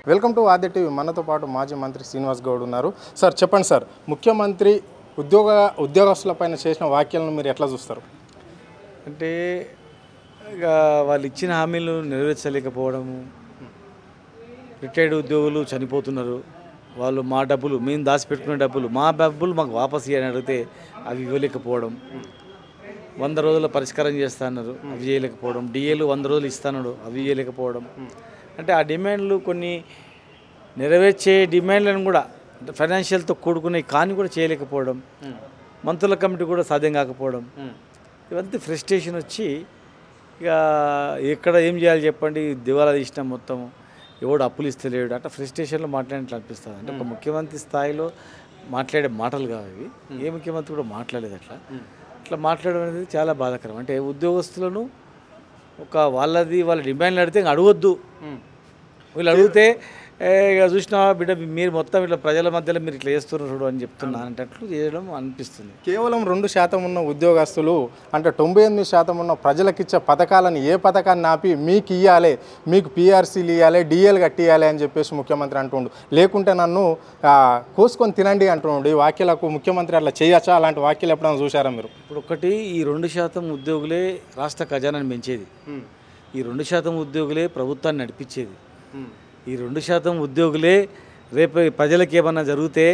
Welcome to Aadya TV. మనతో పాటు మాజీ మంత్రి శ్రీనివాస్ గౌడ్ ఉన్నారు. సార్ చెప్పండి సార్, ముఖ్యమంత్రి ఉద్యోగస్తులపైన చేసిన వ్యాఖ్యలను మీరు ఎట్లా చూస్తారు? అంటే ఇక వాళ్ళు ఇచ్చిన హామీలు నెరవేర్చలేకపోవడము, రిటైర్డ్ ఉద్యోగులు చనిపోతున్నారు, వాళ్ళు మా డబ్బులు మేము దాచిపెట్టుకునే డబ్బులు మాకు వాపస్ ఇవ్వని అడిగితే అవి ఇవ్వలేకపోవడం, 100 రోజుల పరిష్కారం చేస్తా అన్నారు అవి చేయలేకపోవడం, డిఏలు 100 రోజులు ఇస్తాడు అవి చేయలేకపోవడం. అంటే ఆ డిమాండ్లు కొన్ని నెరవేర్చే డిమాండ్లను కూడా ఫైనాన్షియల్తో కూడుకునే కానీ కూడా చేయలేకపోవడం, మంత్రుల కమిటీ కూడా సాధ్యం కాకపోవడం, ఇవంతా ఫ్రస్ట్రేషన్ వచ్చి ఇక ఎక్కడ ఏం చేయాలి చెప్పండి, దివాలా తీసినాం మొత్తం, ఎవడు అప్పులు ఇస్తలేడు అట్లా ఫ్రస్ట్రేషన్లో మాట్లాడినట్లు అనిపిస్తుంది. అంటే ఒక ముఖ్యమంత్రి స్థాయిలో మాట్లాడే మాటలు కావు ఇవి. ఏ ముఖ్యమంత్రి కూడా మాట్లాడలేదు అట్లా మాట్లాడడం అనేది చాలా బాధాకరం. అంటే ఉద్యోగస్తులను వాళ్ళ డిమాండ్లు అడిగితే అడగొద్దు, వీళ్ళు అడిగితే ఇక చూసినా బిడ్డ మీరు మొత్తం ఇట్లా ప్రజల మధ్యలో మీరు ఇట్లా చేస్తున్నారు అని చెప్తున్నా అంటట్లు చేయడం అనిపిస్తుంది. కేవలం 2% ఉన్న ఉద్యోగస్తులు అంటే 98% ఉన్న ప్రజలకిచ్చే పథకాలను ఏ పథకాన్ని ఆపి మీకు ఇవ్వాలి, మీకు పీఆర్సీలు ఇవ్వాలి, డిఏలు కట్టియాలి అని చెప్పేసి ముఖ్యమంత్రి అంటుండు. లేకుంటే నన్ను కోసుకొని తినండి అంటుండు. ఈ వ్యాఖ్యలకు ముఖ్యమంత్రి అట్లా చేయొచ్చా? అలాంటి వ్యాఖ్యలు ఎప్పుడైనా చూసారా మీరు? ఇప్పుడు ఒకటి, ఈ 2% ఉద్యోగులే రాష్ట్ర ఖజానాన్ని పెంచేది, ఈ 2% ఉద్యోగులే ప్రభుత్వాన్ని నడిపించేది, ఈ 2% ఉద్యోగులే రేపు ప్రజలకు ఏమన్నా జరిగితే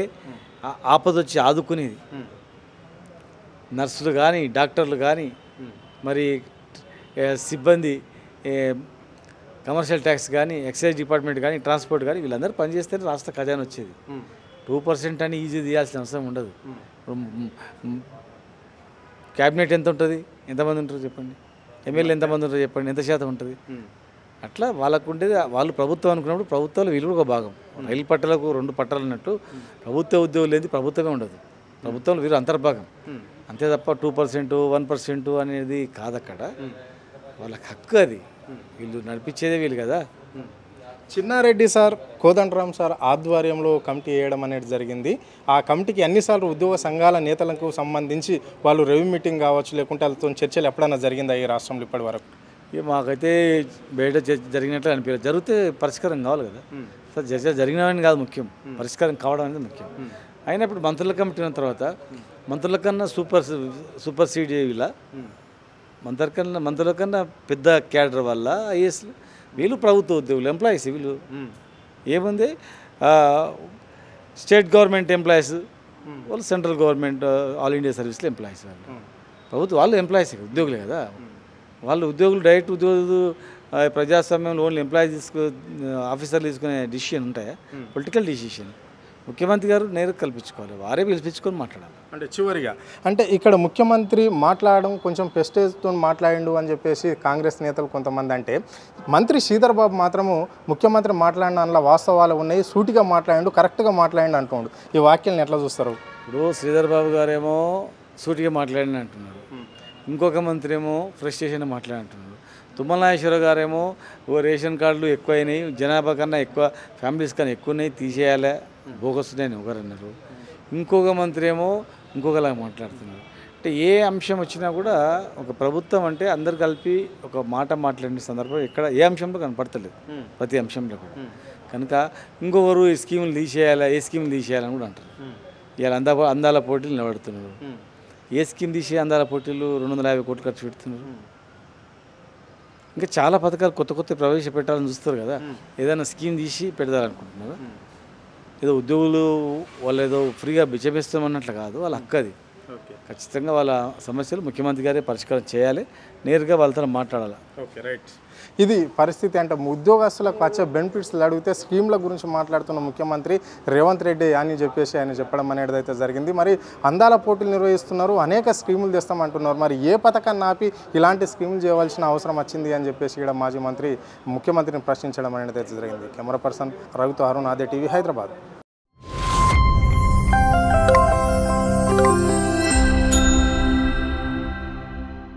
ఆపదొచ్చి ఆదుకునేది. నర్సులు కానీ, డాక్టర్లు కానీ, మరి సిబ్బంది, కమర్షియల్ ట్యాక్స్ కానీ, ఎక్సైజ్ డిపార్ట్మెంట్ కానీ, ట్రాన్స్పోర్ట్ కానీ, వీళ్ళందరూ పనిచేస్తేనే రాష్ట్ర ఖజానా వచ్చేది. 2% అని ఈజీ తీయాల్సిన అవసరం ఉండదు. క్యాబినెట్ ఎంత ఉంటుంది, ఎంతమంది ఉంటారు చెప్పండి, ఎమ్మెల్యే ఎంతమంది ఉంటారు చెప్పండి, ఎంత శాతం ఉంటుంది? అట్లా వాళ్ళకు ఉండేది. వాళ్ళు ప్రభుత్వం అనుకున్నప్పుడు ప్రభుత్వాలు వీళ్ళు ఒక భాగం. రైలు పట్టాలకు 2 పట్టాలు అన్నట్టు ప్రభుత్వ ఉద్యోగులు లేని ప్రభుత్వమే ఉండదు, ప్రభుత్వంలో వీరు అంతర్భాగం. అంతే తప్ప 2%, 1% అనేది కాదు. అక్కడ వాళ్ళకి హక్కు, అది వీళ్ళు నడిపించేదే వీళ్ళు కదా. చిన్నారెడ్డి సార్, కోదండరాం సార్ ఆధ్వర్యంలో కమిటీ వేయడం అనేది జరిగింది. ఆ కమిటీకి అన్నిసార్లు ఉద్యోగ సంఘాల నేతలకు సంబంధించి వాళ్ళు రివ్యూ మీటింగ్ కావచ్చు, లేకుంటే వాళ్ళతో చర్చలు ఎప్పుడైనా జరిగిందా ఈ రాష్ట్రంలో ఇప్పటి వరకు? మాకైతే బయట జరిగినట్లు అనిపించలేదు. జరిగితే పరిష్కారం కావాలి కదా సార్. చర్చ జరిగినవని కాదు ముఖ్యం, పరిష్కారం కావడం అనేది ముఖ్యం. అయినప్పుడు మంత్రుల కమిటీ అయిన తర్వాత మంత్రుల కన్నా సూపర్ సీడ్ ఇలా మంత్రుల కన్నా పెద్ద క్యాడర్ వల్ల ఐఏఎస్లు, వీళ్ళు ప్రభుత్వ ఉద్యోగులు, ఎంప్లాయీస్. వీళ్ళు ఏముంది, స్టేట్ గవర్నమెంట్ ఎంప్లాయీస్, వాళ్ళు సెంట్రల్ గవర్నమెంట్ ఆల్ ఇండియా సర్వీస్లో ఎంప్లాయీస్, వాళ్ళు ఎంప్లాయీస్ ఉద్యోగులే కదా. వాళ్ళు ఉద్యోగులు డైరెక్ట్ ఉద్యోగులు ప్రజాస్వామ్యంలో ఓన్లీ ఎంప్లాయీస్ ఆఫీసర్లు తీసుకునే డిసిషన్ ఉంటాయా? పొలిటికల్ డిసిషన్ ముఖ్యమంత్రి గారు నేరుగా కల్పించుకోవాలి, వారే పిలిపించుకొని మాట్లాడాలి. అంటే చివరిగా అంటే ఇక్కడ ముఖ్యమంత్రి మాట్లాడడం కొంచెం పెస్టేజ్తో మాట్లాడిండు అని చెప్పేసి కాంగ్రెస్ నేతలు కొంతమంది అంటే, మంత్రి శ్రీధర్ బాబు మాత్రము ముఖ్యమంత్రి మాట్లాడిన దానిలో వాస్తవాలు ఉన్నాయి, సూటిగా మాట్లాడిండు, కరెక్ట్గా మాట్లాడిండు అంటుండు. ఈ వాక్యాలను ఎట్లా చూస్తారు? ఇప్పుడు శ్రీధర్ బాబు గారేమో సూటిగా మాట్లాడిన అంటున్నారు, ఇంకొక మంత్రి ఏమో ఫ్రస్ట్రేషన్ మాట్లాడుతున్నారు. తుమ్మల నాగేశ్వరరావు గారేమో రేషన్ కార్డులు ఎక్కువైనాయి, జనాభా కన్నా ఎక్కువ, ఫ్యామిలీస్ కన్నా ఎక్కువ ఉన్నాయి, తీసేయాలి, బోగొస్తున్నాయని ఒకరు అన్నారు. ఇంకొక మంత్రి ఏమో ఇంకొకలాగా మాట్లాడుతున్నారు. అంటే ఏ అంశం వచ్చినా కూడా ఒక ప్రభుత్వం అంటే అందరు కలిపి ఒక మాట మాట్లాడిన సందర్భం ఎక్కడ ఏ అంశంలో కనపడతలేదు, ప్రతి అంశంలో కూడా. కనుక ఇంకొకరు ఈ స్కీములు తీసేయాలి, ఏ స్కీములు తీసేయాలని కూడా అంటారు. ఇవాళ అందాల పోటీలు నిలబడుతున్నారు, ఏ స్కీమ్ తీసి అందాల పోటీలు 250 కోట్లు ఖర్చు పెడుతున్నారు. ఇంకా చాలా పథకాలు కొత్త ప్రవేశపెట్టాలని చూస్తారు కదా. ఏదైనా స్కీమ్ తీసి పెడతారనుకుంటున్నారు. ఏదో ఉద్యోగులు వాళ్ళు ఏదో ఫ్రీగా బిచ్చబేస్తామన్నట్లు కాదు, వాళ్ళ హక్కు అది. ఖచ్చితంగా వాళ్ళ సమస్యలు ముఖ్యమంత్రి గారే పరిష్కారం చేయాలి, నేరుగా వాళ్ళతో మాట్లాడాలి. Okay, right. ఇది పరిస్థితి. అంటే ఉద్యోగస్తులకు వచ్చే బెనిఫిట్స్ అడిగితే స్కీమ్ల గురించి మాట్లాడుతున్న ముఖ్యమంత్రి రేవంత్ రెడ్డి అని చెప్పేసి ఆయన చెప్పడం అనేది అయితే జరిగింది. మరి అందాల పోటీలు నిర్వహిస్తున్నారు, అనేక స్కీములు తెస్తామంటున్నారు. మరి ఏ పథకాన్ని ఆపి ఇలాంటి స్కీములు చేయవలసిన అవసరం వచ్చింది అని చెప్పేసి ఇక్కడ మాజీ మంత్రి ముఖ్యమంత్రిని ప్రశ్నించడం అనేది అయితే జరిగింది. కెమెరా పర్సన్ రవితో అరుణ్, ఆద్య టీవీ, హైదరాబాద్.